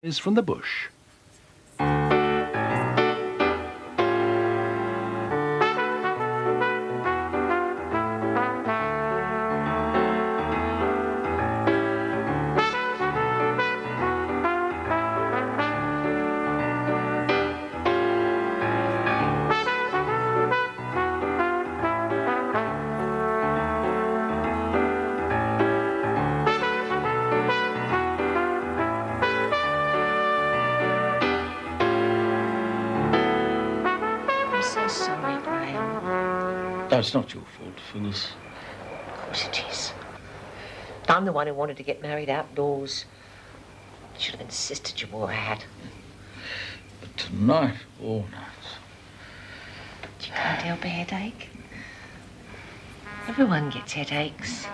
Is from the bush. No, it's not your fault, Phyllis. Of course it is. I'm the one who wanted to get married outdoors. Should have insisted you wore a hat. But tonight, all night. You can't help a headache. Everyone gets headaches.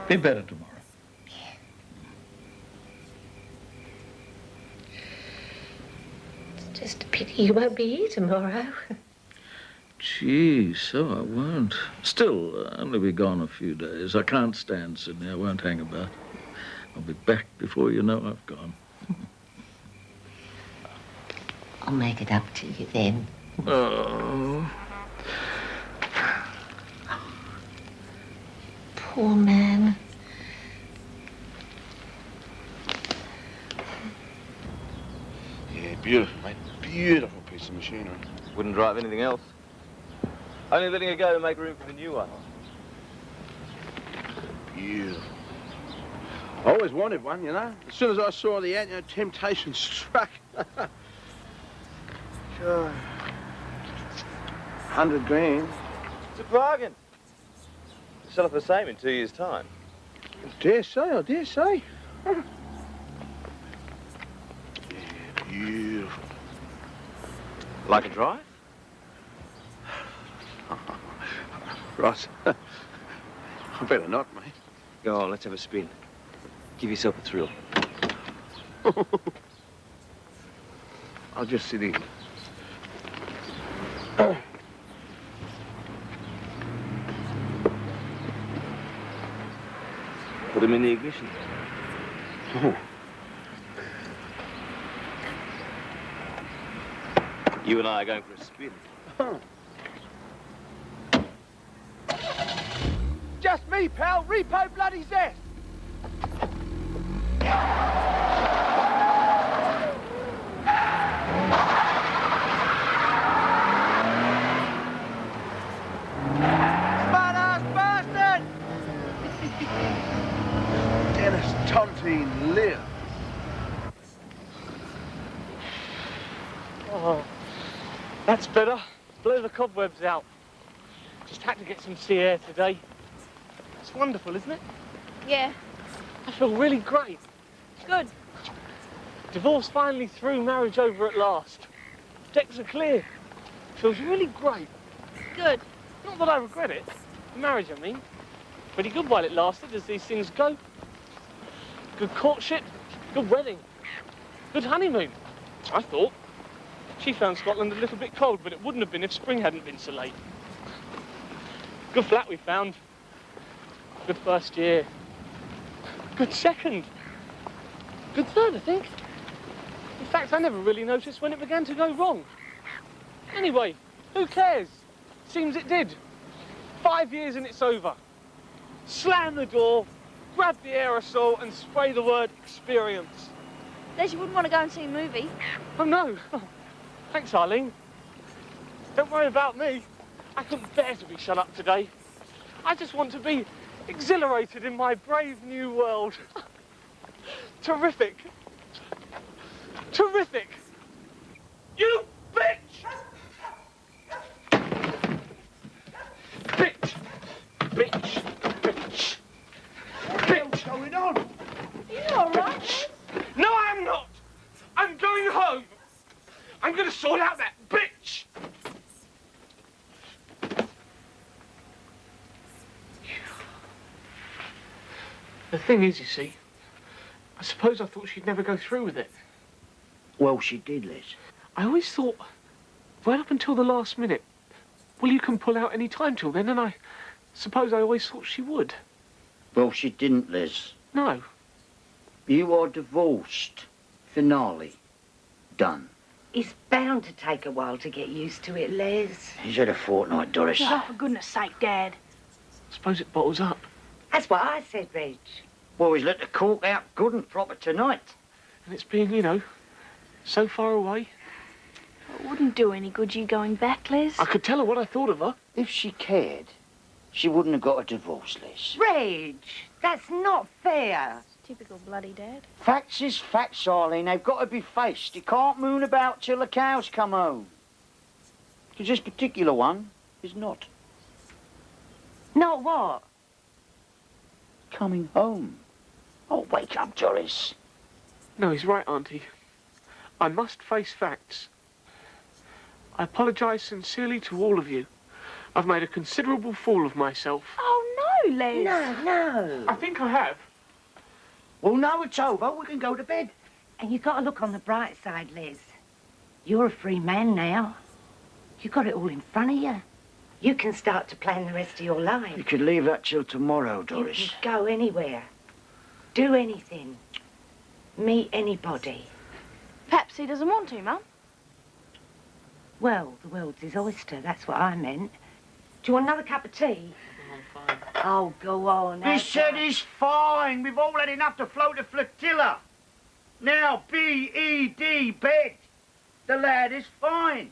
Be better tomorrow. Yeah. It's just a pity you won't be here tomorrow. Gee, so I won't. Still, I'll only be gone a few days. I can't stand Sydney. I won't hang about. I'll be back before you know I've gone. I'll make it up to you then. Oh. Poor man. Yeah, beautiful, mate. Beautiful piece of machinery. Wouldn't drive anything else. Only letting it go to make room for the new one. Beautiful. I always wanted one, you know. As soon as I saw the ad, you know, temptation struck. Sure. 100 grand. It's a bargain. Sell it for the same in 2 years' time. I dare say. Yeah, beautiful. Like a drive? Ross, I better not, mate. Go on, let's have a spin. Give yourself a thrill. I'll just sit in. Put him in the ignition. You and I are going for a spin. Just me, pal. Repo bloody zest. Smart-ass bastard! Dennis Tontine live. Oh, that's better. Blow the cobwebs out. Just had to get some sea air today. It's wonderful, isn't it? Yeah, I feel really great. good. Divorce finally through, marriage over at last. Decks are clear. Feels really great. Good. Not that I regret it. The marriage, I mean. Pretty good while it lasted, as these things go. Good courtship, good wedding, good honeymoon, I thought. She found Scotland a little bit cold, but it wouldn't have been if spring hadn't been so late. Good flat we found. Good first year. Good second. Good third, I think. In fact, I never really noticed when it began to go wrong. Anyway, who cares? Seems it did. 5 years and it's over. Slam the door, grab the aerosol and spray the word experience. Les, you wouldn't want to go and see a movie. Oh, no. Oh, thanks, Arlene. Don't worry about me. I couldn't bear to be shut up today. I just want to be exhilarated in my brave new world. Terrific. Terrific. You bitch! Bitch! Bitch! Bitch! Bitch! What's going on? Are you all right? No, I'm not! I'm going home! I'm going to sort out that bitch! The thing is, you see, I suppose I thought she'd never go through with it. Well, she did, Les. I always thought, right up until the last minute, well, you can pull out any time till then, and I suppose I always thought she would. Well, she didn't, Les. No. You are divorced, Finale. Done. It's bound to take a while to get used to it, Les. He's had a fortnight, Doris. Oh, for goodness sake, Dad. Suppose it bottles up. That's what I said, Reg. Well, he's let the cork out good and proper tonight. And it's been, you know, so far away. It wouldn't do any good you going back, Les. I could tell her what I thought of her. If she cared, she wouldn't have got a divorce, Les. Reg, that's not fair. Typical bloody Dad. Facts is facts, Arlene. They've got to be faced. You can't moon about till the cows come home. Because this particular one is not. Not what? Coming home. Oh, wake up, Doris. No, he's right, Auntie. I must face facts. I apologise sincerely to all of you. I've made a considerable fool of myself. Oh, no, Les. No. I think I have. Well, now it's over. We can go to bed. And you got to look on the bright side, Les. You're a free man now. You got it all in front of you. You can start to plan the rest of your life. You could leave that till tomorrow, Doris. You can go anywhere. Do anything. Meet anybody. Perhaps he doesn't want to, Mum. Well, the world's his oyster. That's what I meant. Do you want another cup of tea? I'm fine. Oh, go on. He said he's fine. We've all had enough to float a flotilla. Now, B-E-D, bed. The lad is fine.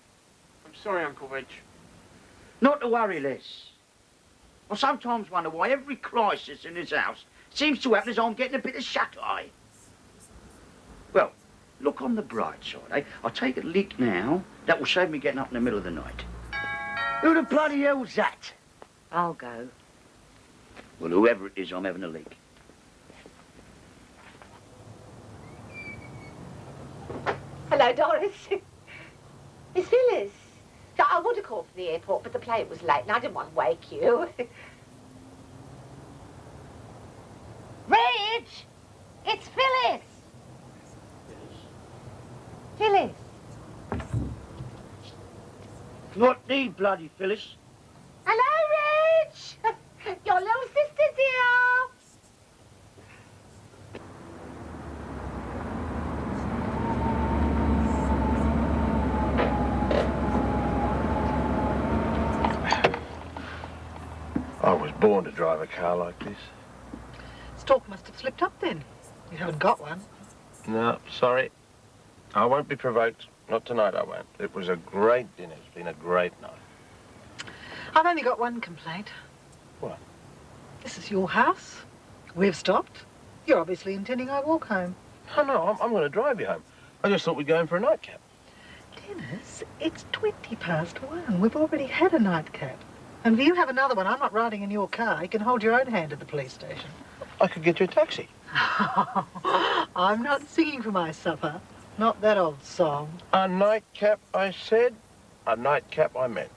I'm sorry, Uncle Reg. Not to worry, Les. I sometimes wonder why every crisis in this house seems to happen as I'm getting a bit of shut-eye. Well, look on the bright side, eh? I'll take a leak now. That will save me getting up in the middle of the night. Who the bloody hell's that? I'll go. Well, whoever it is, I'm having a leak. Hello, Doris. It's Phyllis. I would have called from the airport, but the plane was late and I didn't want to wake you. Reg! It's Phyllis! Phyllis! Not thee, bloody Phyllis. Hello, Reg! Your little sister's here! I was born to drive a car like this. Stalk must have slipped up then. You haven't got one. No, sorry. I won't be provoked. Not tonight, I won't. It was a great dinner. It's been a great night. I've only got one complaint. What? This is your house. We've stopped. You're obviously intending I walk home. Oh, no, I'm going to drive you home. I just thought we'd go in for a nightcap. Dennis, it's 1:20. We've already had a nightcap. And if you have another one, I'm not riding in your car. You can hold your own hand at the police station. I could get you a taxi. I'm not singing for my supper. Not that old song. A nightcap, I said. A nightcap, I meant.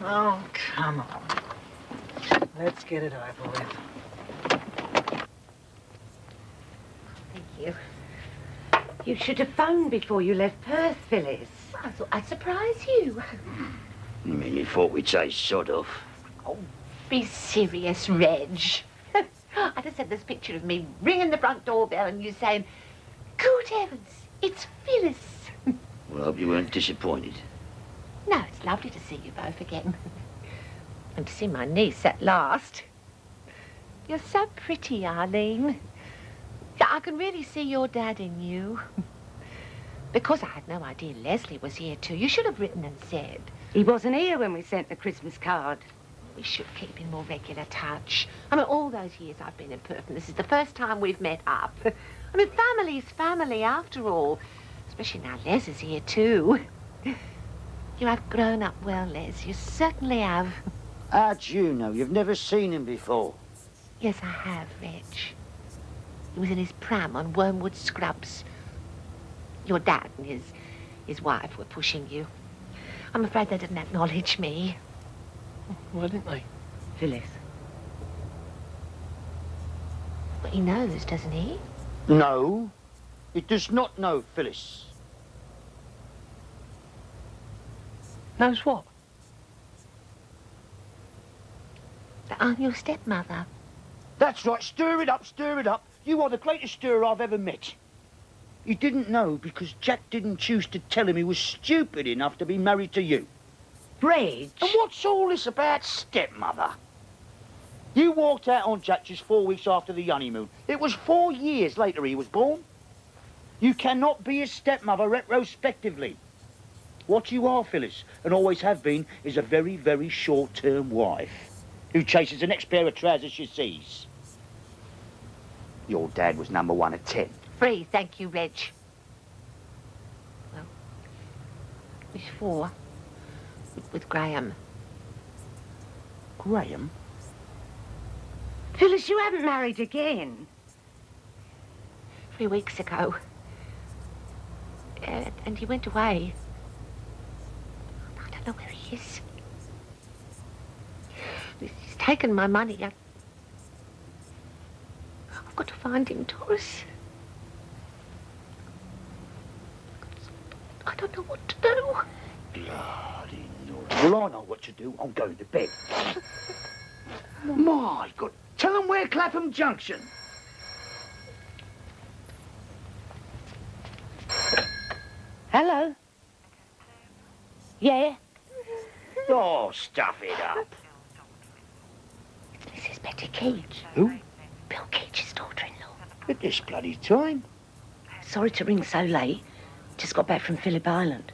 Oh, come on. Let's get it over with. Thank you. You should have phoned before you left Perth, Phyllis. I thought I'd surprise you. You mean you thought we'd say sod off? Oh, be serious, Reg. I just had this picture of me ringing the front doorbell and you saying, "Good heavens, it's Phyllis." Well, I hope you weren't disappointed. No, it's lovely to see you both again. And to see my niece at last. You're so pretty, Arlene. I can really see your dad in you. Because I had no idea Leslie was here too. You should have written and said. He wasn't here when we sent the Christmas card. We should keep in more regular touch. I mean, all those years I've been in Perth, and this is the first time we've met up. I mean, family's family after all. Especially now Les is here too. You have grown up well, Les. You certainly have. How'd you know? You've never seen him before. Yes, I have, Reg. He was in his pram on Wormwood Scrubs. Your dad and his wife were pushing you. I'm afraid they didn't acknowledge me. Why didn't they? Phyllis. Well, he knows, doesn't he? No, he does not know, Phyllis. Knows what? That I'm your stepmother. That's right, stir it up, stir it up. You are the greatest stirrer I've ever met. He didn't know because Jack didn't choose to tell him he was stupid enough to be married to you. Reg. And what's all this about stepmother? You walked out on Jack just 4 weeks after the honeymoon. It was 4 years later he was born. You cannot be a stepmother retrospectively. What you are, Phyllis, and always have been, is a very, very short-term wife who chases the next pair of trousers she sees. Your dad was number 1 at 10. Free, thank you, Reg. Well, it was 4 with Graham. Graham? Phyllis, you haven't married again. 3 weeks ago. And he went away. I don't know where he is. He's taken my money. I've got to find him, Doris. I don't know what to do. Bloody Doris. Well, I know what to do. I'm going to bed. My God. Tell them we're Clapham Junction. Hello? Yeah? Oh, stuff it up. It's Mrs. Betty Keach. Who? Bill Keach's daughter-in-law. At this bloody time? Sorry to ring so late. Just got back from Phillip Island.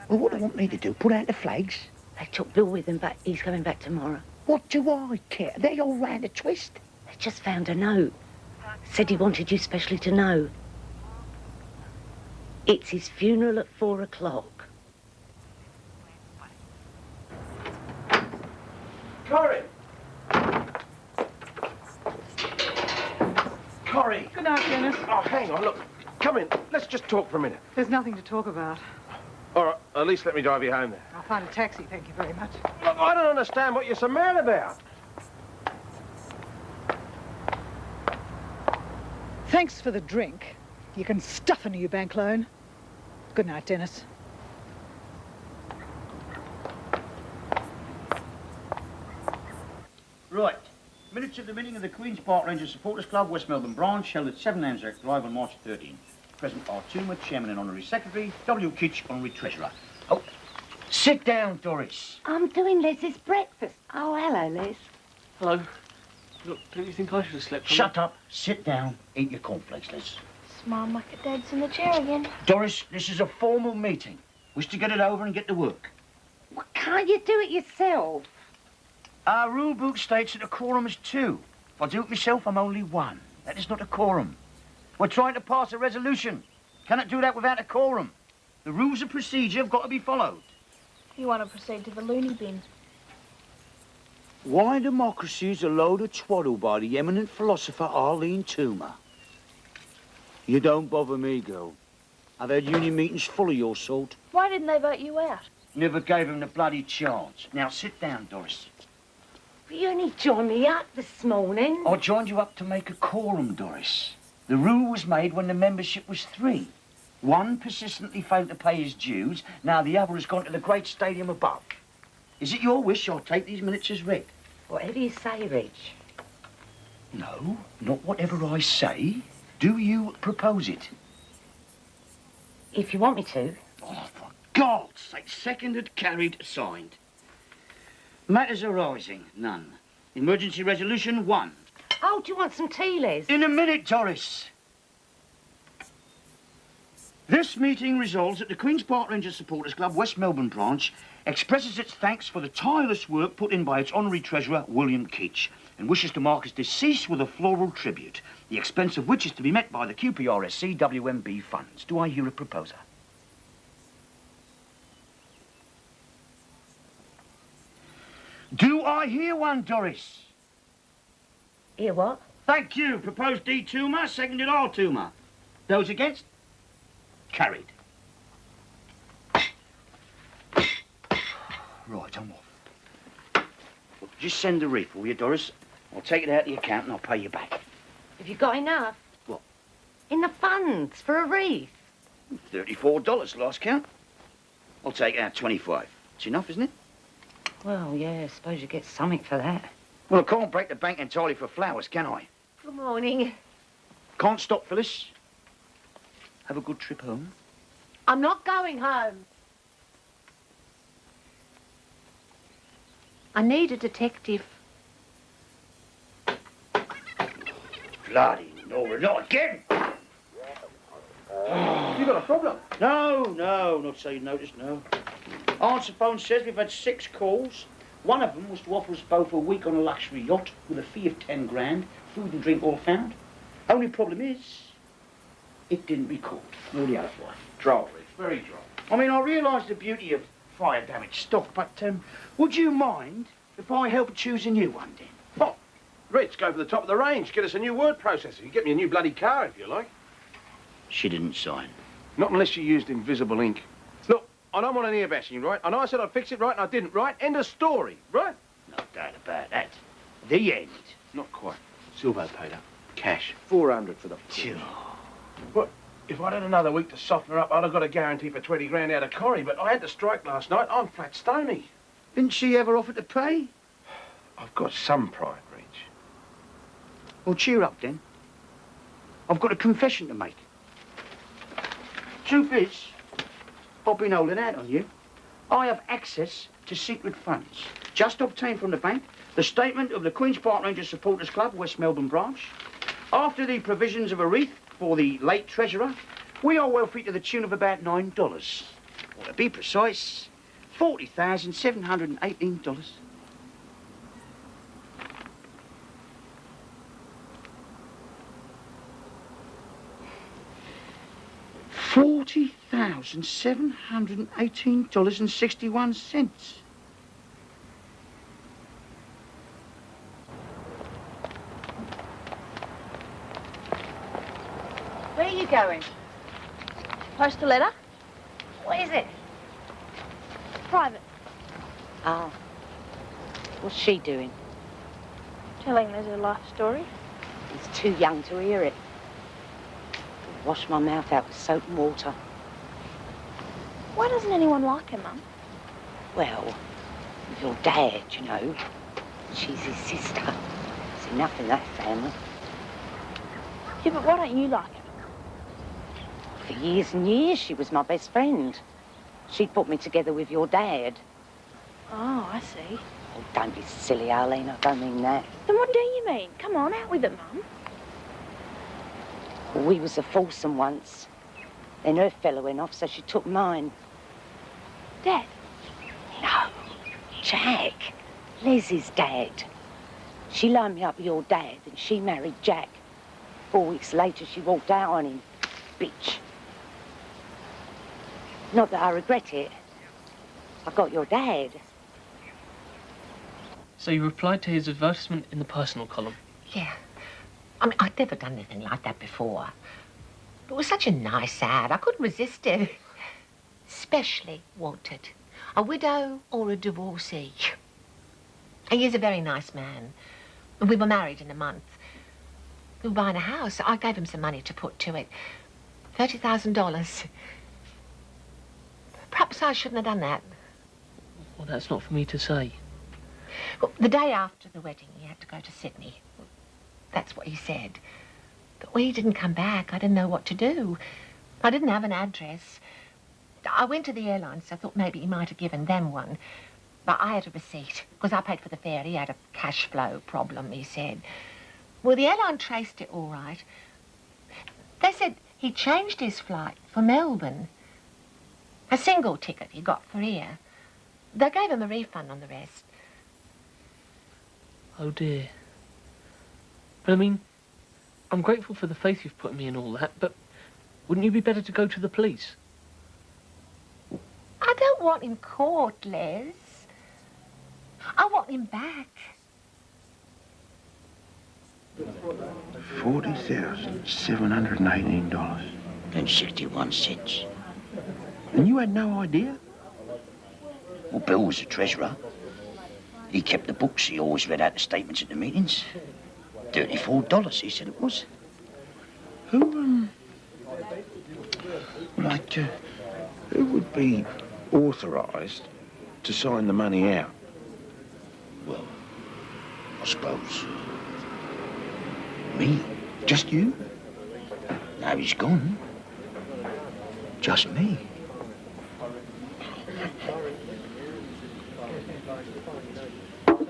Well, what do you want me to do? Put out the flags? They took Bill with them, but he's coming back tomorrow. What do I care? They all round a twist. They just found a note. Said he wanted you specially to know. It's his funeral at 4 o'clock. Corrie! Corrie! Good night, Dennis. Oh, hang on, look. Come in. Let's just talk for a minute. There's nothing to talk about. All right, at least let me drive you home then. I'll find a taxi, thank you very much. Look, I don't understand what you're so mad about. Thanks for the drink. You can stuff a new bank loan. Good night, Dennis. Right. Minutes of the meeting of the Queen's Park Rangers Supporters Club, West Melbourne branch, held at 7 Anzac Drive on March 13. Present are Toomer, Chairman and Honorary Secretary, W. Kitch, Honorary Treasurer. Oh, sit down, Doris. I'm doing Les's breakfast. Oh, hello, Les. Hello. Look, don't you think I should have slept? Shut up, sit down, eat your cornflakes, Liz. Smile like a dad's in the chair again. Doris, this is a formal meeting. Wish to get it over and get to work. Well, can't you do it yourself? Our rule book states that a quorum is 2. If I do it myself, I'm only 1. That is not a quorum. We're trying to pass a resolution. Cannot do that without a quorum. The rules of procedure have got to be followed. You want to proceed to the loony bin. Why democracy is a load of twaddle by the eminent philosopher Arlene Toomer. You don't bother me, girl. I've had union meetings full of your sort. Why didn't they vote you out? Never gave him the bloody chance. Now sit down, Doris. You only joined me up this morning. I joined you up to make a quorum, Doris. The rule was made when the membership was 3. One persistently failed to pay his dues. Now the other has gone to the great stadium above. Is it your wish I'll take these minutes as read? Whatever you say, Reg. No, not whatever I say. Do you propose it? If you want me to. Oh, for God's sake, seconded, carried, signed. Matters arising, none. Emergency resolution 1. Oh, do you want some tea, Les? In a minute, Doris. This meeting resolves that the Queen's Park Rangers Supporters Club, West Melbourne branch, expresses its thanks for the tireless work put in by its honorary treasurer, William Keach, and wishes to mark his decease with a floral tribute, the expense of which is to be met by the QPRSC WMB funds. Do I hear a proposer? Do I hear one, Doris? Hear what? Thank you. Proposed D. Toomer, seconded R. Toomer. Those against? Carried. Right, I'm off. Well, just send the reef, will you, Doris? I'll take it out of the account and I'll pay you back. Have you got enough? What? In the funds for a wreath. $34 last count. I'll take out 25. It's enough, isn't it? Well, yeah, I suppose you get something for that. Well, I can't break the bank entirely for flowers, can I? Good morning. Can't stop, Phyllis. Have a good trip home. I'm not going home. I need a detective. Bloody Nora, not again! You got a problem? No, not so you noticed, no. Answer phone says we've had 6 calls. One of them was to offer us both a week on a luxury yacht with a fee of 10 grand, food and drink all found. Only problem is, it didn't record, nor the other one. Droll, Rich, very droll. I mean, I realise the beauty of fire damaged stock, but would you mind if I help choose a new one then? What? Rich, go for the top of the range. Get us a new word processor. You get me a new bloody car if you like. She didn't sign. Not unless you used invisible ink. Look, I don't want any ear bashing, right? I know I said I'd fix it right and I didn't, right? End of story, right? No doubt about that. The end. Not quite. Silvo paid up. Cash. 400 for the... Sure. What? If I'd had another week to soften her up, I'd have got a guarantee for 20 grand out of Corrie, but I had to strike last night. I'm flat stony. Didn't she ever offer to pay? I've got some pride, Rich. Well, cheer up then. I've got a confession to make. Truth is, I've been holding out on you. I have access to secret funds. Just obtained from the bank the statement of the Queen's Park Rangers Supporters Club, West Melbourne branch. After the provisions of a wreath for the late treasurer, we are wealthy to the tune of about $9. Or to be precise, $40,718. $40,718.61. Where are you going? Post a letter? What is it? Private. Oh. What's she doing? Telling Liz her life story. He's too young to hear it. Wash my mouth out with soap and water. Why doesn't anyone like her, Mum? Well, with your dad, you know. She's his sister. There's enough in that family. Yeah, but why don't you like her? For years and years, she was my best friend. She put me together with your dad. Oh, I see. Oh, don't be silly, Arlene. I don't mean that. Then what do you mean? Come on, out with it, Mum. Well, we was a foursome once. Then her fella went off, so she took mine. Dad? No, Jack. Les's dad. She lined me up with your dad, and she married Jack. 4 weeks later, she walked out on him. Bitch. Not that I regret it. I got your dad. So you replied to his advertisement in the personal column? Yeah. I mean, I'd never done anything like that before. It was such a nice ad. I couldn't resist it. Specially wanted. A widow or a divorcee. He is a very nice man. We were married in a month. We were buying a house. I gave him some money to put to it. $30,000. Perhaps I shouldn't have done that. Well, that's not for me to say. Well, the day after the wedding, he had to go to Sydney. That's what he said. But when he didn't come back, I didn't know what to do. I didn't have an address. I went to the airlines. I thought maybe he might have given them one. But I had a receipt, because I paid for the fare. He had a cash flow problem, he said. Well, the airline traced it all right. They said he changed his flight for Melbourne. A single ticket he got for here. They gave him a refund on the rest. Oh, dear. But, I mean, I'm grateful for the faith you've put in me and all that, but wouldn't you be better to go to the police? I don't want him caught, Les. I want him back. $40,718.61. And you had no idea? Well, Bill was the treasurer. He kept the books. He always read out the statements at the meetings. $34, he said it was. Who would be authorised to sign the money out? Well, I suppose... me? Just you? Now he's gone. Just me.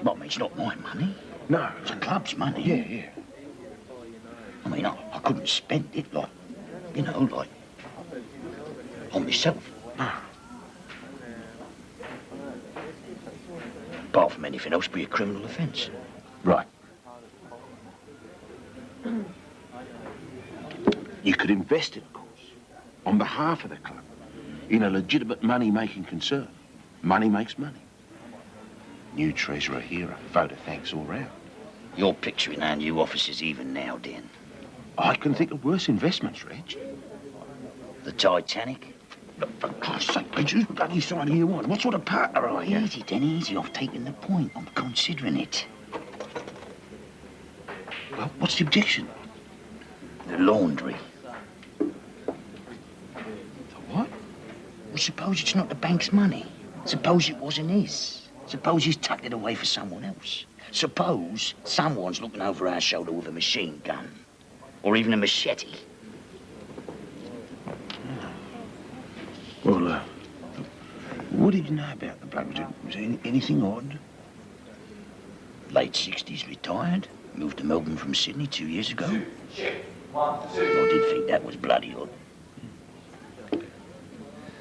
Well, I mean, it's not my money. No. It's the club's money. Yeah, yeah. I mean, I couldn't spend it like, you know, like, on myself. Apart from anything else, be a criminal offence. Right. You could invest it, of course, on behalf of the club, in a legitimate money-making concern. Money makes money. New treasurer here, a vote of thanks all round. You're picturing our new offices even now, Den. I can think of worse investments, Reg. The Titanic? Look, for Christ's sake, Reg, who's bloody side are you on? What sort of partner are you? Easy, Den, easy. I've taken the point. I'm considering it. Well, what's the objection? The laundry. The what? Well, suppose it's not the bank's money. Suppose it wasn't his. Suppose he's tucked it away for someone else. Suppose someone's looking over our shoulder with a machine gun. Or even a machete. Well, what did you know about the bloke? Was it anything odd? Late 60s, retired. Moved to Melbourne from Sydney 2 years ago. I did think that was bloody odd.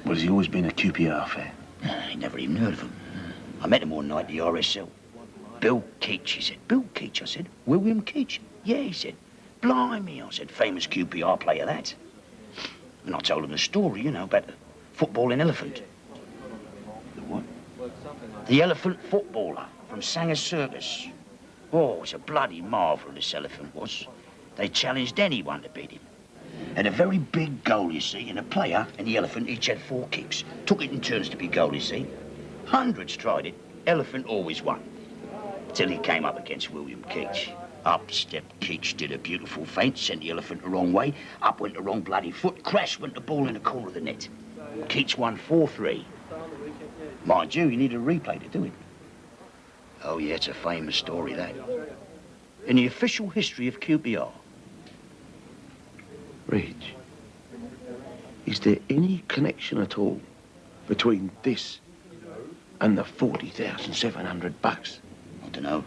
Was he always been a QPR fan? I never even heard of him. I met him one night at the RSL. Bill Keach, he said. Bill Keach, I said. William Keach? Yeah, he said. Blimey, I said. Famous QPR player, that. And I told him the story, you know, about the footballing elephant. The what? The elephant footballer from Sanger's Circus. Oh, it's a bloody marvel, this elephant was. They challenged anyone to beat him. Had a very big goal, you see, and a player and the elephant each had 4 kicks. Took it in turns to be goal, you see. Hundreds tried it. Elephant always won. Till he came up against William Keach. Up stepped Keach, did a beautiful feint, sent the elephant the wrong way. Up went the wrong bloody foot, crash went the ball in the corner of the net. Keach won 4-3. Mind you, you need a replay to do it. Oh, yeah, it's a famous story, that. In the official history of QPR. Reg, is there any connection at all between this and the 40,700 bucks? I don't know.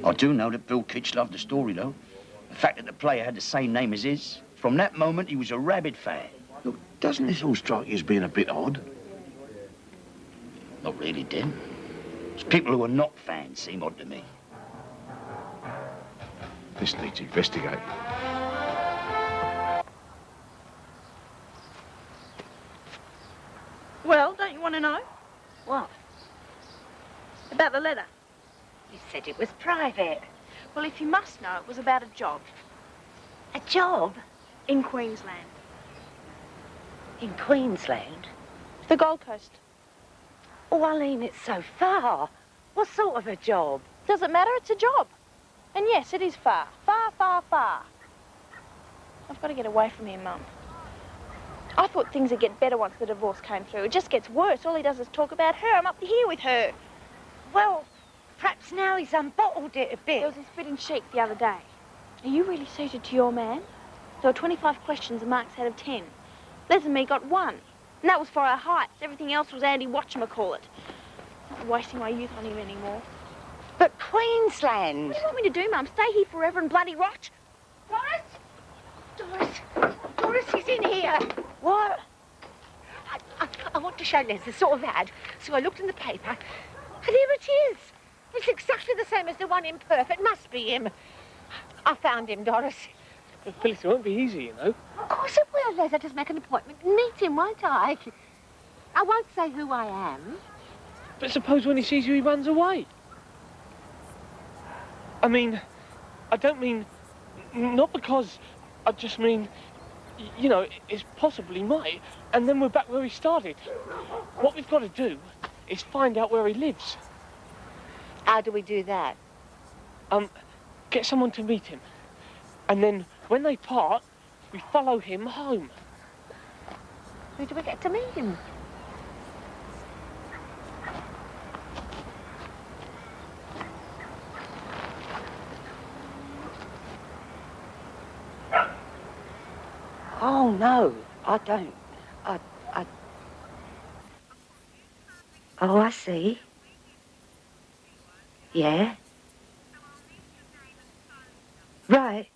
I do know that Bill Keach loved the story, though. The fact that the player had the same name as his. From that moment, he was a rabid fan. Look, doesn't this all strike you as being a bit odd? Not really, Den. It's people who are not fans seem odd to me. This needs investigating. Well, don't you want to know? What? About the letter. You said it was private. Well, if you must know, it was about a job. A job? In Queensland. In Queensland? The Gold Coast. Oh, Eileen, it's so far. What sort of a job? Doesn't matter, it's a job. And yes, it is far. Far, far, far. I've got to get away from here, Mum. I thought things would get better once the divorce came through. It just gets worse. All he does is talk about her. I'm up to here with her. Well, perhaps now he's unbottled it a bit. There was a spitting sheik the other day. Are you really suited to your man? There were 25 questions and marks out of 10. Les and me got 1. And that was for our heights. Everything else was anti-whatchamacallit. Not wasting my youth on him anymore. But Queensland? What do you want me to do, Mum? Stay here forever and bloody rot? Doris! Doris, he's in here. What? I want to show Les the sort of ad. So I looked in the paper, and here it is. It's exactly the same as the one in Perth. It must be him. I found him, Doris. Well, Phyllis, it won't be easy, you know. Of course it will, Les. I'll just make an appointment and meet him, won't I? I won't say who I am. But suppose when he sees you, he runs away. I mean, I don't mean, not because, I just mean, you know, it's possibly might, and then we're back where we started. What we've got to do is find out where he lives. How do we do that? Get someone to meet him. And then when they part, we follow him home. Who do we get to meet him? Oh, no, I don't. I... Oh, I see. Yeah? Right.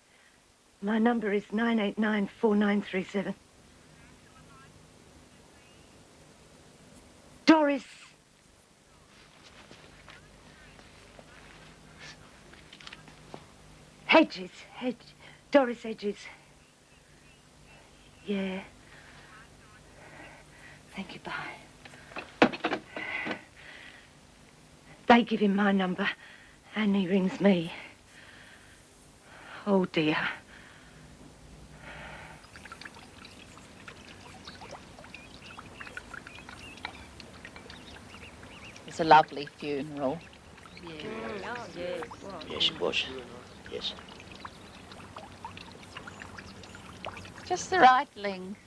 My number is 9894937. Doris. Hedges. Doris Hedges. Yeah. Thank you, bye. They give him my number, and he rings me. Oh, dear. It's a lovely funeral. Yes, it was. Yes. Just the right length.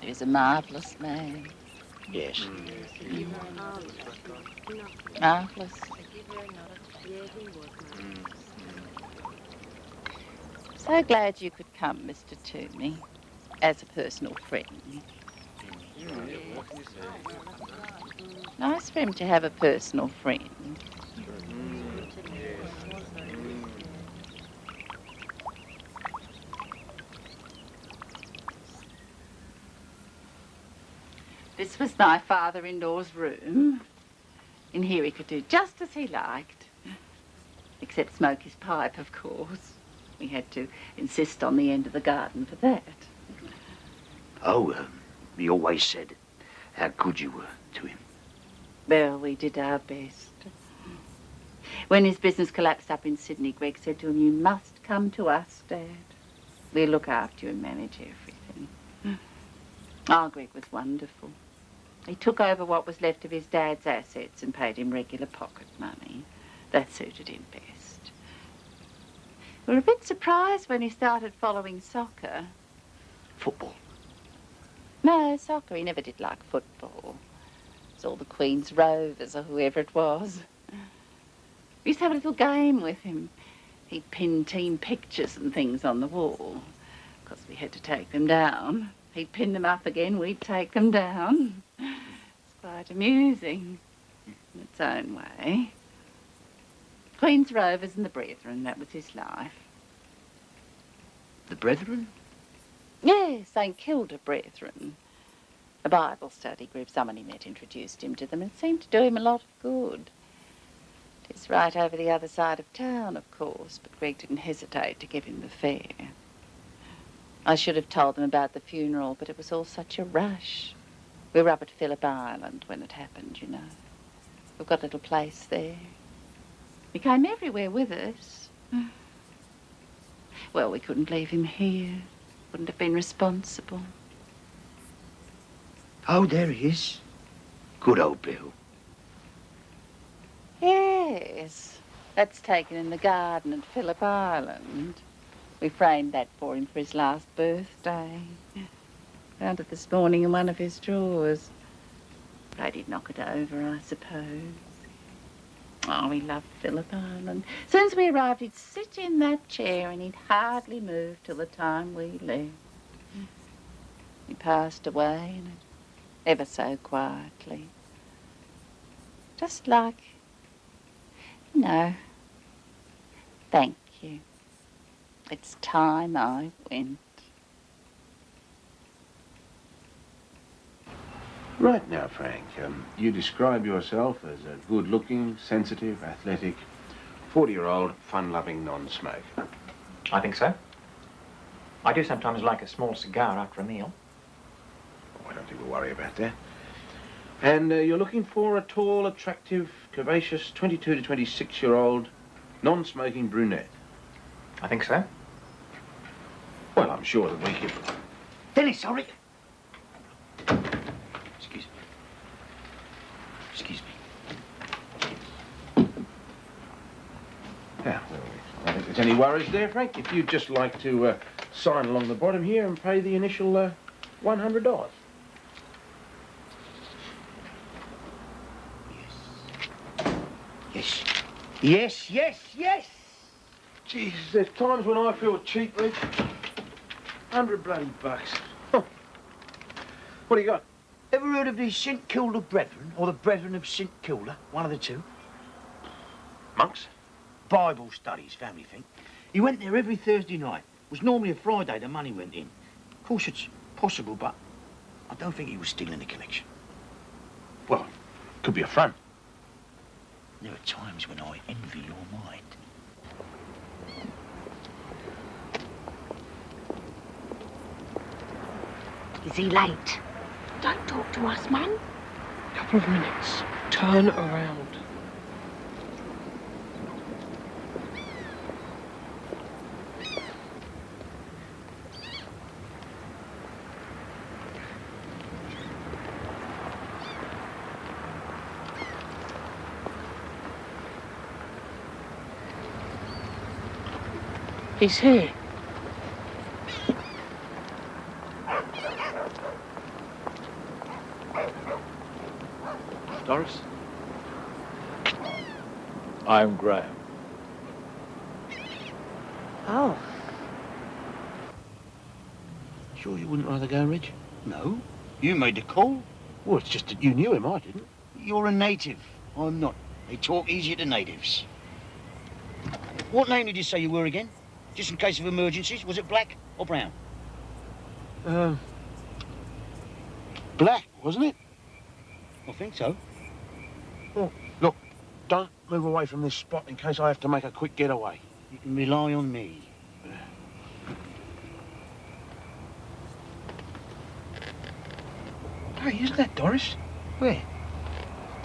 He was a marvellous man. Yes. Marvellous. So glad you could come, Mr. Toomey, as a personal friend. Nice for him to have a personal friend. This was my father-in-law's room. In here he could do just as he liked. Except smoke his pipe, of course. We had to insist on the end of the garden for that. Oh, he always said how good you were to him. Well, we did our best. When his business collapsed up in Sydney, Greg said to him, "You must come to us, Dad. We'll look after you and manage everything." Oh, Greg was wonderful. He took over what was left of his dad's assets and paid him regular pocket money. That suited him best. We were a bit surprised when he started following soccer. Football? No, soccer. He never did like football. It's all the Queen's Rovers or whoever it was. We used to have a little game with him. He'd pin team pictures and things on the wall. Of course, we had to take them down. He'd pin them up again, we'd take them down. It's quite amusing in its own way. Queen's Rovers and the Brethren, that was his life. The Brethren? Yes, St. Kilda Brethren. A Bible study group someone he met introduced him to them and it seemed to do him a lot of good. It's right over the other side of town, of course, but Greg didn't hesitate to give him the fare. I should have told them about the funeral, but it was all such a rush. We were up at Phillip Island when it happened, you know. We've got a little place there. He came everywhere with us. Well, we couldn't leave him here. Wouldn't have been responsible. Oh, there he is. Good old Bill. Yes, that's taken in the garden at Phillip Island. We framed that for him for his last birthday. Found it this morning in one of his drawers. But he'd knock it over, I suppose. Oh, he loved Phillip Island. As soon as we arrived, he'd sit in that chair and he'd hardly move till the time we left. He passed away, and ever so quietly. Just like, you know, thank you. It's time I went. Right now, Frank, you describe yourself as a good-looking, sensitive, athletic, 40-year-old, fun-loving non-smoker. I think so. I do sometimes like a small cigar after a meal. Oh, I don't think we'll worry about that. And you're looking for a tall, attractive, curvaceous, 22 to 26-year-old, non-smoking brunette. I think so. Well, I'm sure that we could... Dennis, sorry. Excuse me. Excuse me. Yeah, well, I don't think there's any worries there, Frank. If you'd just like to sign along the bottom here and pay the initial $100. Yes. Yes, yes, yes. Jesus, there's times when I feel cheap, Rich. 100 bloody bucks. Huh. What do you got? Ever heard of the St Kilda Brethren, or the Brethren of St Kilda? One of the two. Monks? Bible studies, family thing. He went there every Thursday night. It was normally a Friday the money went in. Of course, it's possible, but I don't think he was stealing the collection. Well, could be a front. There are times when I envy your mind. Is he late? Don't talk to us, Mum. Couple of minutes. Turn around. He's here. Doris? I'm Graham. Oh. Sure you wouldn't rather go, Rich? No. You made the call. Well, it's just that you knew him, I didn't. You're a native. I'm not. They talk easier to natives. What name did you say you were again? Just in case of emergencies. Was it Black or Brown? Black, wasn't it? I think so. Well, look, don't move away from this spot in case I have to make a quick getaway. You can rely on me. Hey, isn't that Doris? Where?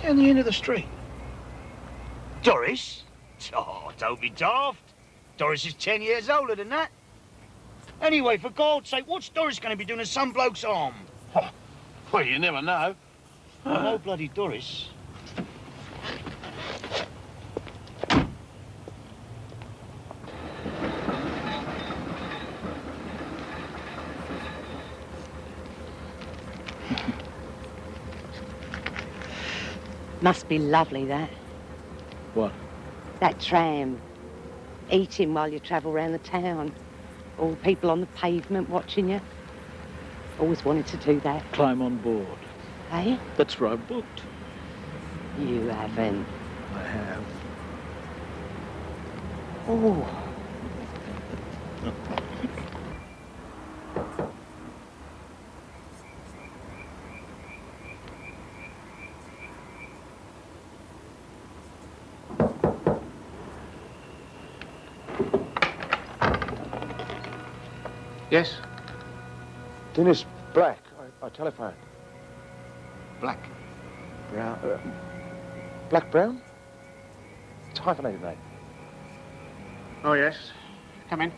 Down the end of the street. Doris? Oh, don't be daft. Doris is 10 years older than that. Anyway, for God's sake, what's Doris going to be doing to some bloke's arm? Oh, well, you never know. I know bloody Doris. Must be lovely, that. What? That tram. Eating while you travel round the town. All the people on the pavement watching you. Always wanted to do that. Climb on board. Eh? That's where I booked. You haven't. I have. Oh. Yes? Dennis Black. I telephoned. Black. Brown. Black Brown? It's a hyphenated name. Oh, yes. Come in.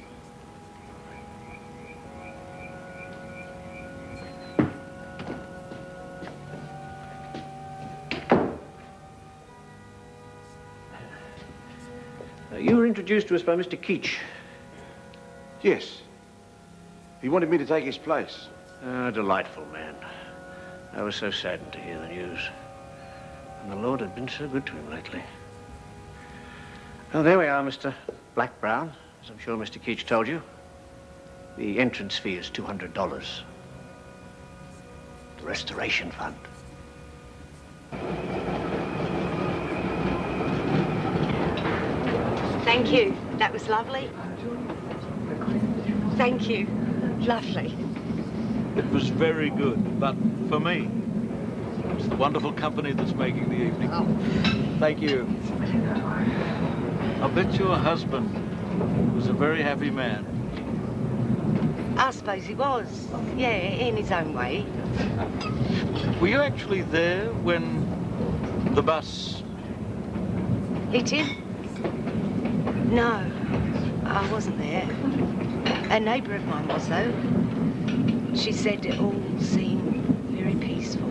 You were introduced to us by Mr. Keach. Yes. He wanted me to take his place. A delightful man. I was so saddened to hear the news. And the Lord had been so good to him lately. Well, there we are, Mr. Black Brown, as I'm sure Mr. Keach told you. The entrance fee is $200. The restoration fund. Thank you. That was lovely. Thank you. Lovely. It was very good, but for me, it's the wonderful company that's making the evening. Oh. Thank you. I bet your husband was a very happy man. I suppose he was. Yeah, in his own way. Were you actually there when the bus... Hit him? No, I wasn't there. A neighbour of mine was, though. She said it all seemed very peaceful.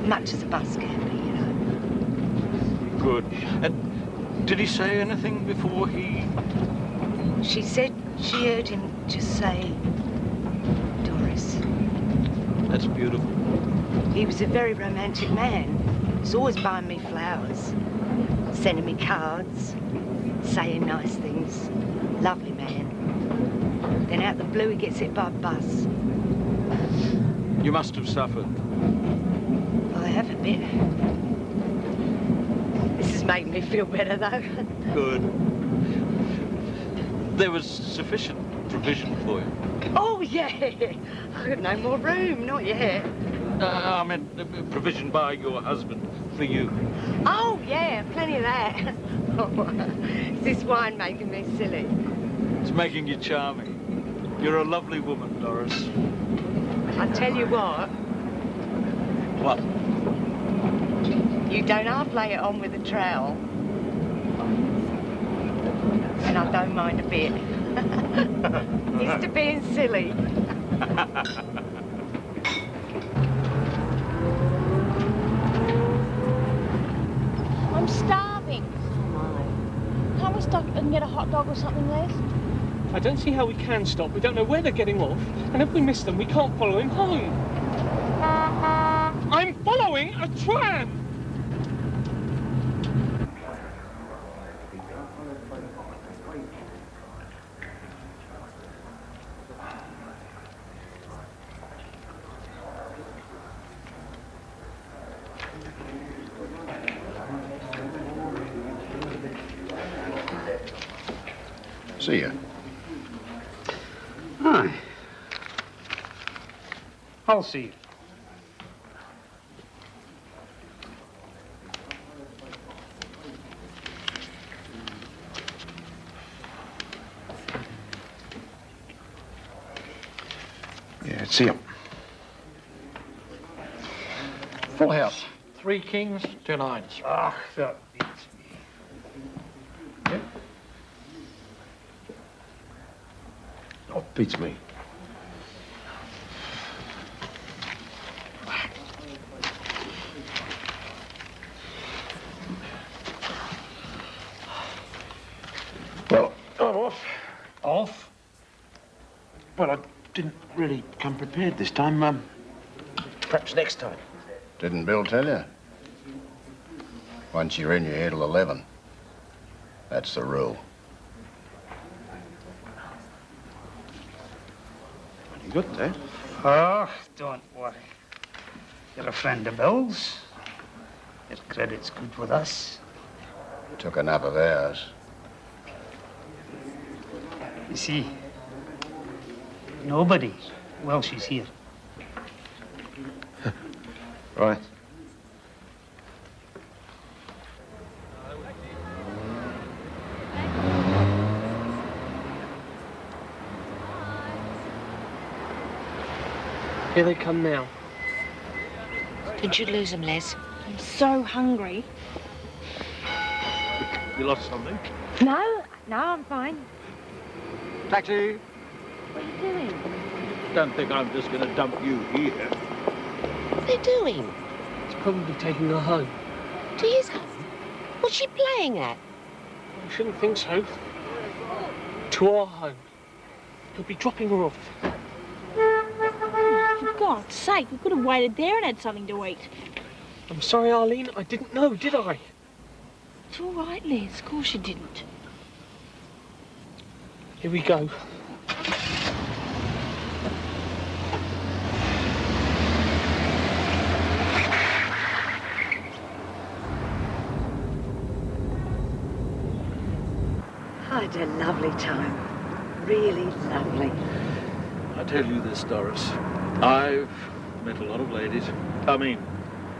Much as a bus can be, you know. Good. And did he say anything before he... She said she heard him just say, Doris. That's beautiful. He was a very romantic man. He was always buying me flowers, sending me cards, saying nice things. lovely man. Then out the blue he gets hit by a bus. You must have suffered. I have a bit. This is making me feel better, though. Good. There was sufficient provision for you. Oh, yeah. I've got no more room, not yet. I meant provision by your husband for you. Oh, yeah, plenty of that. Is this wine making me silly? It's making you charming. You're a lovely woman, Doris. I tell you what. What? You don't half lay it on with a trowel. And I don't mind a bit. It's to being silly. I'm starving. Can't we stop and get a hot dog or something, Les? I don't see how we can stop. We don't know where they're getting off. And if we miss them, we can't follow him home. I'm following a tram! See ya. Aye. I'll see you. Yeah, see ya. Full house. 3 kings, 2 nines. Ah, that beats me. Yep. Oh, beats me. Well, I'm off. Off? Well, I didn't really come prepared this time. Perhaps next time. Didn't Bill tell you? Once you're in, you're here till 11. That's the rule. You got that? Oh, don't worry. You're a friend of Bill's. Your credit's good with us. Took enough of ours. You see, nobody Welsh is here. Right. Here they come now. Did you lose them, Les? I'm so hungry. You lost something? No, I'm fine. Taxi! What are you doing? Don't think I'm just going to dump you here. What are they doing? It's probably taking her home. To his home? What's she playing at? I shouldn't think so. To our home. He'll be dropping her off. For God's sake, we could have waited there and had something to eat. I'm sorry, Arlene. I didn't know, did I? It's all right, Les. Of course you didn't. Here we go. I had a lovely time. Really lovely. I tell you this, Doris. I've met a lot of ladies. I mean,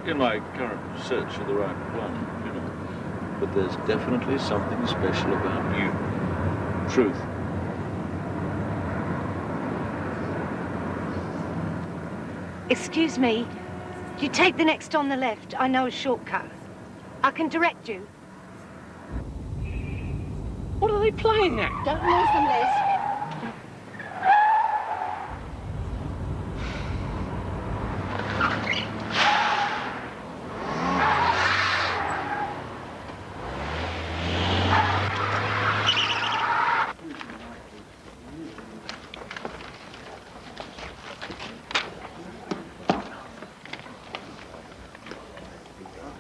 in my current search for the right one, you know. But there's definitely something special about you. Truth. Excuse me. You take the next on the left. I know a shortcut. I can direct you. What are they playing at? Don't lose them, Les.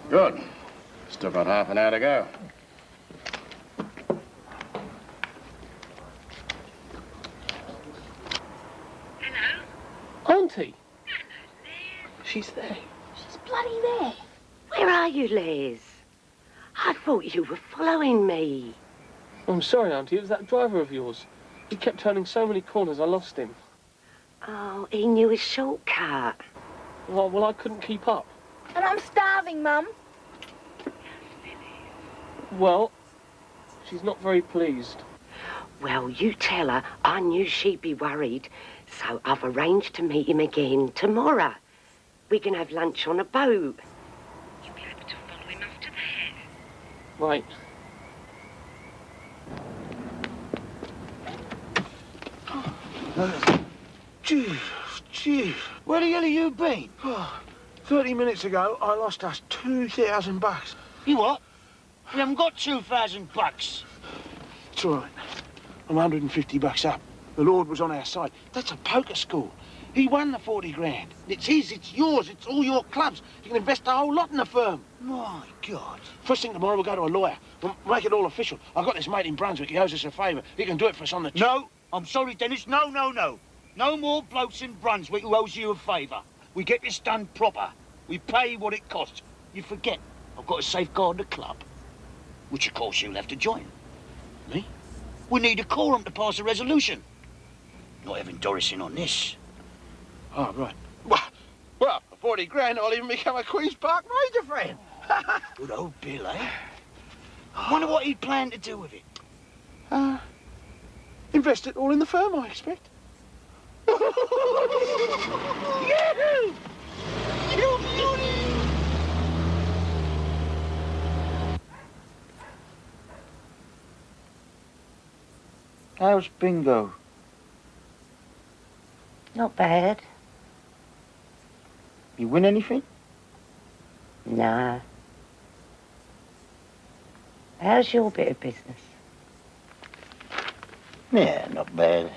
Good. Still got half an hour to go. Auntie. She's there. She's bloody there. Where are you, Les? I thought you were following me. I'm sorry, Auntie. It was that driver of yours. He kept turning so many corners, I lost him. Oh, he knew his shortcut. Well, I couldn't keep up. And I'm starving, Mum. Well, she's not very pleased. Well, you tell her I knew she'd be worried, so I've arranged to meet him again tomorrow. We can have lunch on a boat. You'll be able to follow him after that. Right. Jeez. Where the hell have you been? 30 minutes ago, I lost us $2,000. You what? You haven't got $2,000. It's all right. I'm $150 up. The Lord was on our side. That's a poker school. He won the 40 grand. It's his, it's yours, it's all your clubs. You can invest the whole lot in the firm. My God. First thing tomorrow, we'll go to a lawyer. We'll make it all official. I've got this mate in Brunswick. He owes us a favour. He can do it for us on the... No, I'm sorry, Dennis. No. No more blokes in Brunswick who owes you a favour. We get this done proper. We pay what it costs. You forget, I've got to safeguard the club. Which, of course, you'll have to join. Me? We need a quorum to pass a resolution. Not having Doris in on this. Oh, right. Well, for 40 grand, I'll even become a Queen's Park Ranger friend. Good old Bill, eh? Wonder what he'd plan to do with it. Invest it all in the firm, I expect. Yahoo! You beauty! How's bingo? Not bad. You win anything? Nah. How's your bit of business? Yeah, not bad.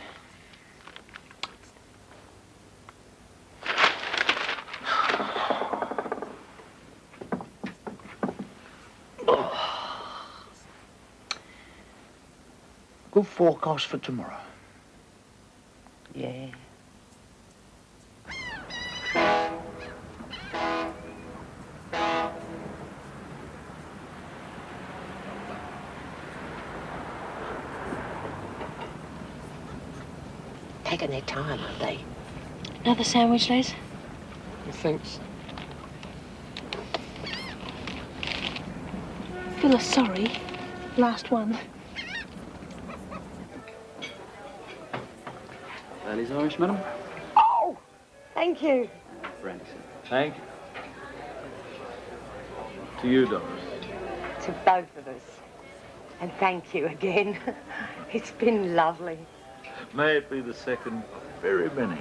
Good forecast for tomorrow. Yeah. Taking their time, aren't they? Another sandwich, Les? Thanks. Feel sorry. Last one. Valley's Irish, madam. Oh! Thank you. Brandy, Thank you. To you, Doris. To both of us. And thank you again. It's been lovely. May it be the second of very many.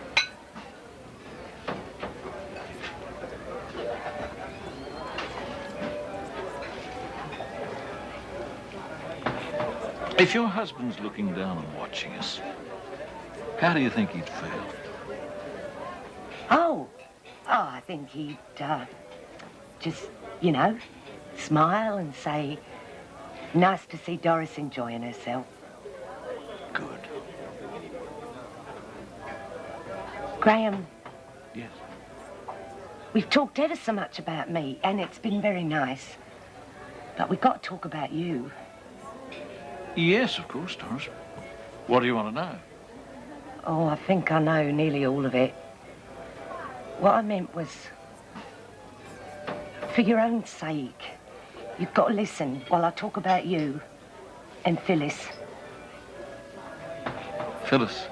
If your husband's looking down and watching us, how do you think he'd feel? Oh, I think he'd just, you know, smile and say, nice to see Doris enjoying herself. Good. Graham. Yes? We've talked ever so much about me, and it's been very nice. But we've got to talk about you. Yes, of course, Doris. What do you want to know? Oh, I think I know nearly all of it. What I meant was, for your own sake, you've got to listen while I talk about you and Phyllis. Phyllis?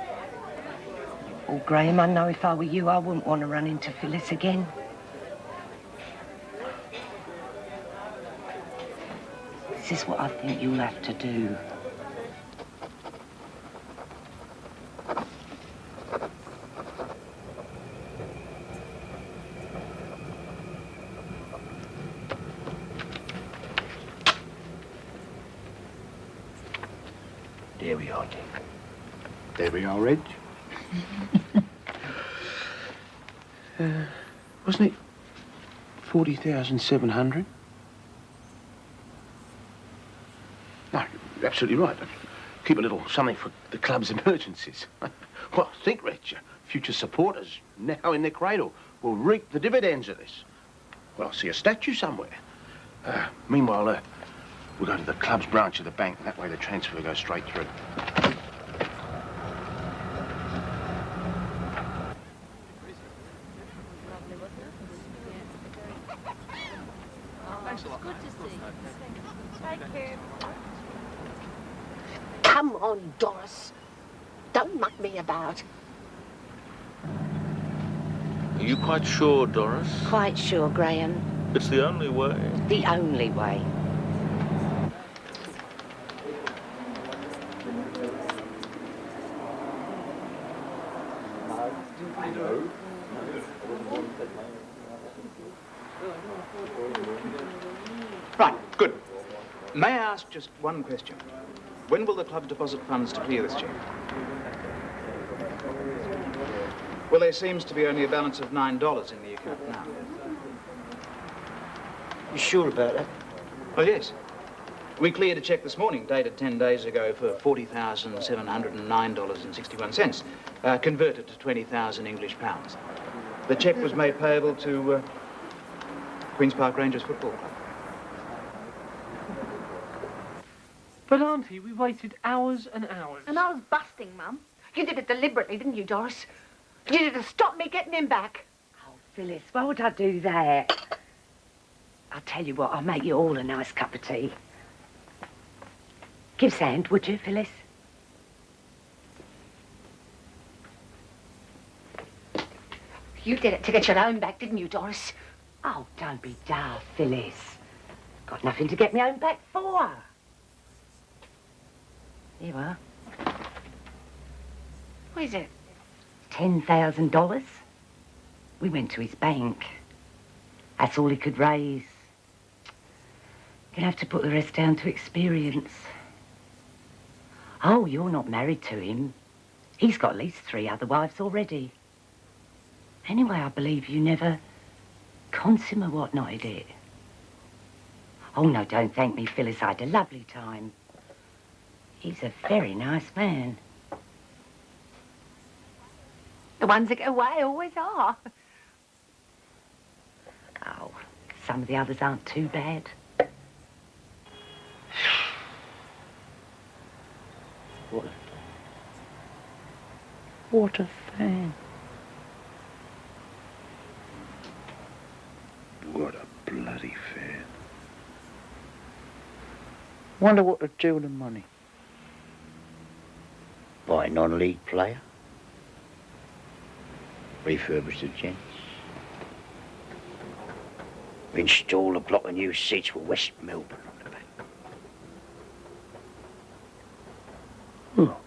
Oh, Graham, I know if I were you, I wouldn't want to run into Phyllis again. This is what I think you'll have to do. There we are, Dick. There we are, Reg. Wasn't it 40,700? No, you're absolutely right. Keep a little something for the club's emergencies. Well, think, Reg, your future supporters, now in their cradle, will reap the dividends of this. Well, I'll see a statue somewhere. Meanwhile, we'll go to the club's branch of the bank. That way the transfer goes straight through. Thanks a lot. Good to see you. Take care. Come on, Doris. Don't muck me about. Are you quite sure, Doris? Quite sure, Graham. It's the only way. The only way. Right, good. May I ask just one question? When will the club deposit funds to clear this cheque? Well, there seems to be only a balance of $9 in the account now. You sure about that? Oh, yes. We cleared a cheque this morning, dated 10 days ago, for $40,709.61, converted to 20,000 English pounds. The cheque was made payable to Queen's Park Rangers Football Club. But, Auntie, we waited hours and hours. And I was busting, Mum. You did it deliberately, didn't you, Doris? You did it to stop me getting him back. Oh, Phyllis, why would I do that? I'll tell you what, I'll make you all a nice cup of tea. Give us a hand, would you, Phyllis? You did it to get your own back, didn't you, Doris? Oh, don't be daft, Phyllis. Got nothing to get me own back for. Here you are. What is it? $10,000. We went to his bank. That's all he could raise. Gonna have to put the rest down to experience. Oh, you're not married to him. He's got at least 3 other wives already. Anyway, I believe you never consummate whatnotted it. Oh, no, don't thank me, Phyllis. I had a lovely time. He's a very nice man. The ones that get away always are. Oh, some of the others aren't too bad. What a fan. What a bloody fan. Wonder what to do with the money. Buy a non-league player. Refurbish the gents. Install a block of new seats for West Melbourne on the back. Oh.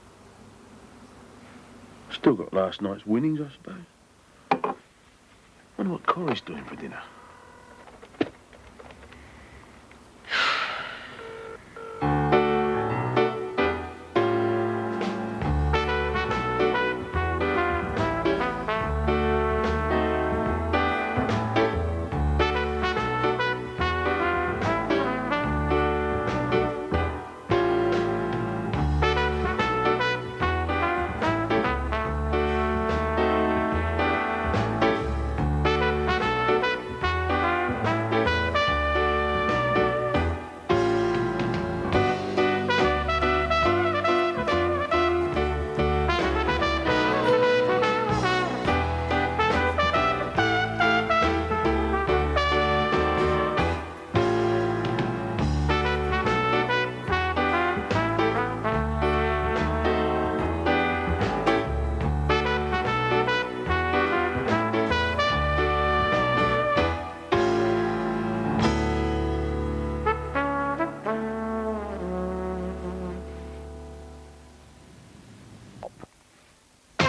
Still got last night's winnings, I suppose. Wonder what Corey's doing for dinner.